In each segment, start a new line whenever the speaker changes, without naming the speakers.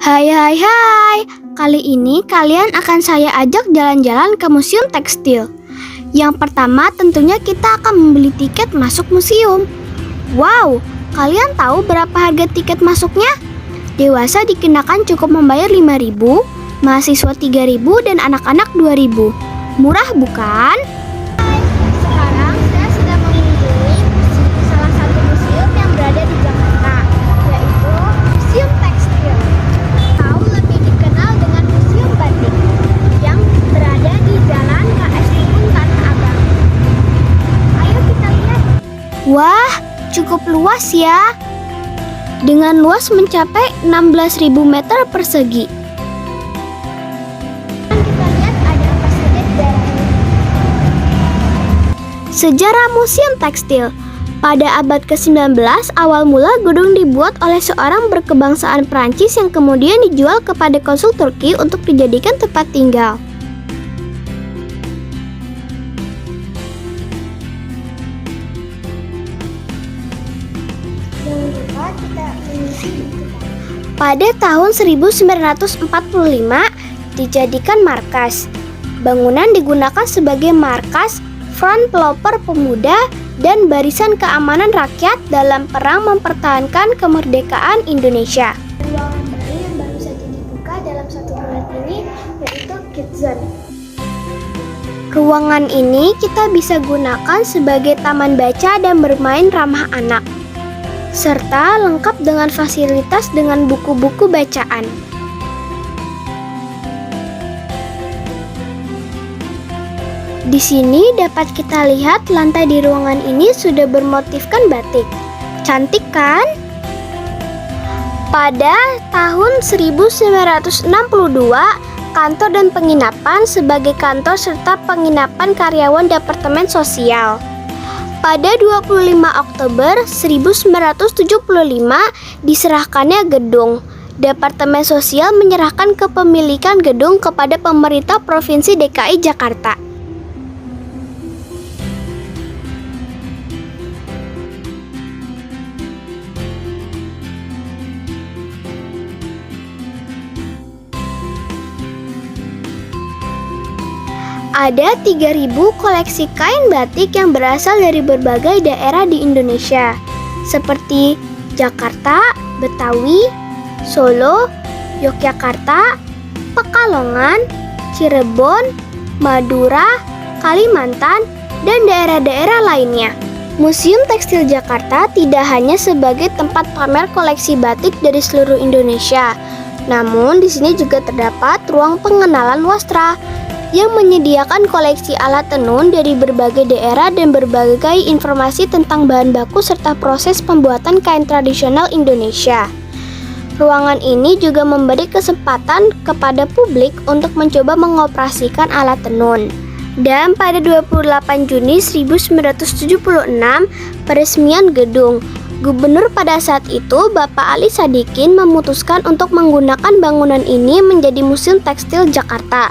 Hai hai hai, kali ini kalian akan saya ajak jalan-jalan ke museum tekstil. Yang pertama tentunya kita akan membeli tiket masuk museum. Wow, kalian tahu berapa harga tiket masuknya? Dewasa dikenakan cukup membayar 5.000, mahasiswa 3.000 dan anak-anak 2.000. Murah bukan? Sekarang saya sedang mengunjungi salah satu museum yang berada di Jakarta, yaitu Museum Tekstil. Atau lebih dikenal dengan Museum Batik yang berada di Jalan KS Tubun Tanah Abang. Ayo kita lihat. Wah, cukup luas ya. Dengan luas mencapai 16.000 meter persegi. Kita lihat ada apa saja di dalamnya. Sejarah Museum Tekstil. Pada abad ke-19, awal mula gedung dibuat oleh seorang berkebangsaan Prancis yang kemudian dijual kepada konsul Turki untuk dijadikan tempat tinggal. Pada tahun 1945 dijadikan markas. Bangunan digunakan sebagai markas Front Pelopor Pemuda dan Barisan Keamanan Rakyat dalam perang mempertahankan kemerdekaan Indonesia. Ruangan baru yang baru saja dibuka dalam 1 bulan ini yaitu Kids Zone. Ruangan ini kita bisa gunakan sebagai taman baca dan bermain ramah anak, serta lengkap dengan fasilitas dengan buku-buku bacaan. Di sini dapat kita lihat lantai di ruangan ini sudah bermotifkan batik. Cantik kan? Pada tahun 1962, kantor dan penginapan sebagai kantor serta penginapan karyawan Departemen Sosial. Pada 25 Oktober 1975 diserahkannya gedung. Departemen Sosial menyerahkan kepemilikan gedung kepada pemerintah Provinsi DKI Jakarta. Ada 3.000 koleksi kain batik yang berasal dari berbagai daerah di Indonesia, seperti Jakarta, Betawi, Solo, Yogyakarta, Pekalongan, Cirebon, Madura, Kalimantan, dan daerah-daerah lainnya. Museum Tekstil Jakarta tidak hanya sebagai tempat pamer koleksi batik dari seluruh Indonesia, namun di sini juga terdapat ruang pengenalan wastra yang menyediakan koleksi alat tenun dari berbagai daerah dan berbagai informasi tentang bahan baku serta proses pembuatan kain tradisional Indonesia. Ruangan ini juga memberi kesempatan kepada publik untuk mencoba mengoperasikan alat tenun. Dan pada 28 Juni 1976, peresmian gedung. Gubernur pada saat itu, Bapak Ali Sadikin, memutuskan untuk menggunakan bangunan ini menjadi Museum Tekstil Jakarta.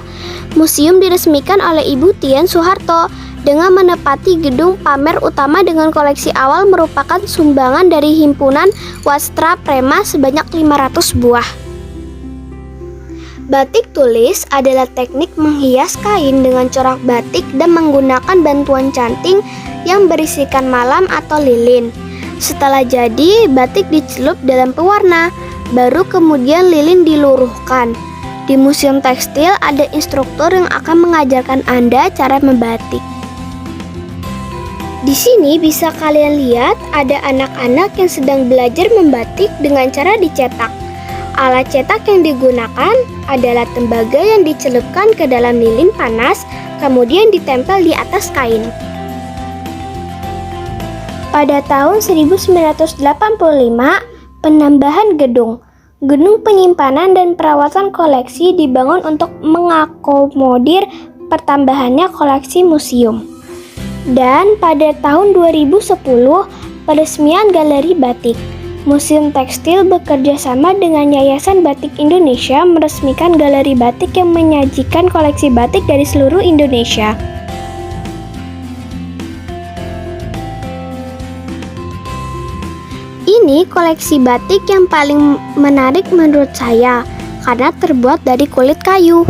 Museum diresmikan oleh Ibu Tien Soeharto dengan menempati gedung pamer utama dengan koleksi awal merupakan sumbangan dari Himpunan Wastra Prema sebanyak 500 buah. Batik tulis adalah teknik menghias kain dengan corak batik dan menggunakan bantuan canting yang berisikan malam atau lilin. Setelah jadi, batik dicelup dalam pewarna, baru kemudian lilin diluruhkan. Di Museum Tekstil ada instruktur yang akan mengajarkan Anda cara membatik. Di sini bisa kalian lihat ada anak-anak yang sedang belajar membatik dengan cara dicetak. Alat cetak yang digunakan adalah tembaga yang dicelupkan ke dalam lilin panas, kemudian ditempel di atas kain. Pada tahun 1985, penambahan gedung. Gedung penyimpanan dan perawatan koleksi dibangun untuk mengakomodir pertambahannya koleksi museum. Dan pada tahun 2010, peresmian Galeri Batik. Museum Tekstil bekerja sama dengan Yayasan Batik Indonesia meresmikan galeri batik yang menyajikan koleksi batik dari seluruh Indonesia. Ini koleksi batik yang paling menarik menurut saya. karena terbuat dari kulit kayu.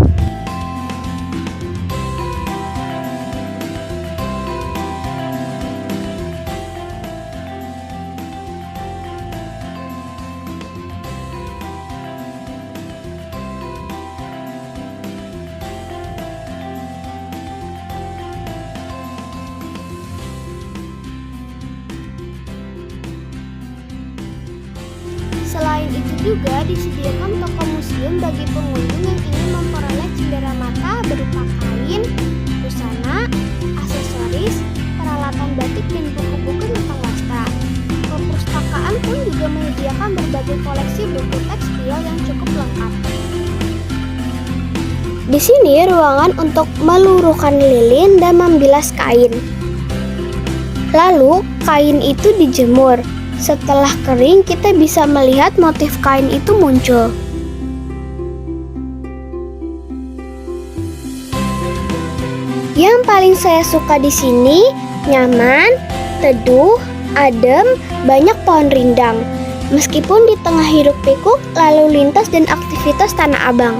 Selain itu juga disediakan toko museum bagi pengunjung yang ingin memperoleh cindera mata berupa kain, busana, aksesoris, peralatan batik dan buku-buku tentang wastra. Perpustakaan pun juga menyediakan berbagai koleksi buku tekstil yang cukup lengkap. Di sini ruangan untuk meluruhkan lilin dan membilas kain. Lalu kain itu dijemur. Setelah kering, kita bisa melihat motif kain itu muncul. Yang paling saya suka di sini, nyaman, teduh, adem, banyak pohon rindang. Meskipun di tengah hiruk pikuk lalu lintas dan aktivitas Tanah Abang.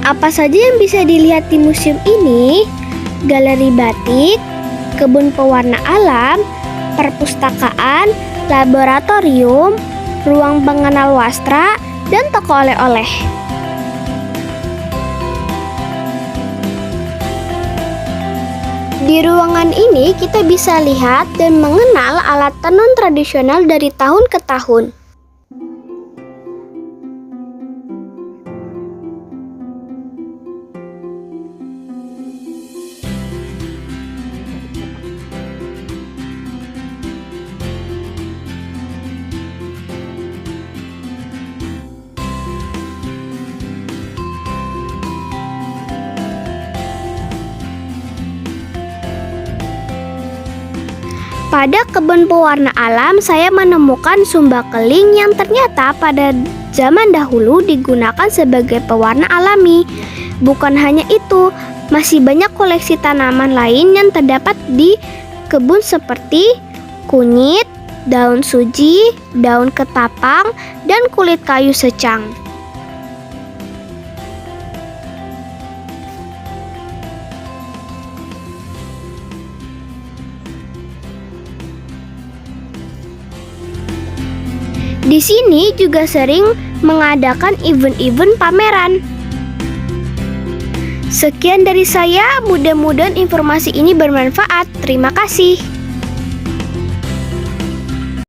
Apa saja yang bisa dilihat di museum ini? Galeri batik, kebun pewarna alam, perpustakaan, laboratorium, ruang pengenal wastra, dan toko oleh-oleh. Di ruangan ini kita bisa lihat dan mengenal alat tenun tradisional dari tahun ke tahun. Pada kebun pewarna alam, saya menemukan sumba keling yang ternyata pada zaman dahulu digunakan sebagai pewarna alami. Bukan hanya itu, masih banyak koleksi tanaman lain yang terdapat di kebun seperti kunyit, daun suji, daun ketapang, dan kulit kayu secang. Di sini juga sering mengadakan event-event pameran. Sekian dari saya, mudah-mudahan informasi ini bermanfaat. Terima kasih.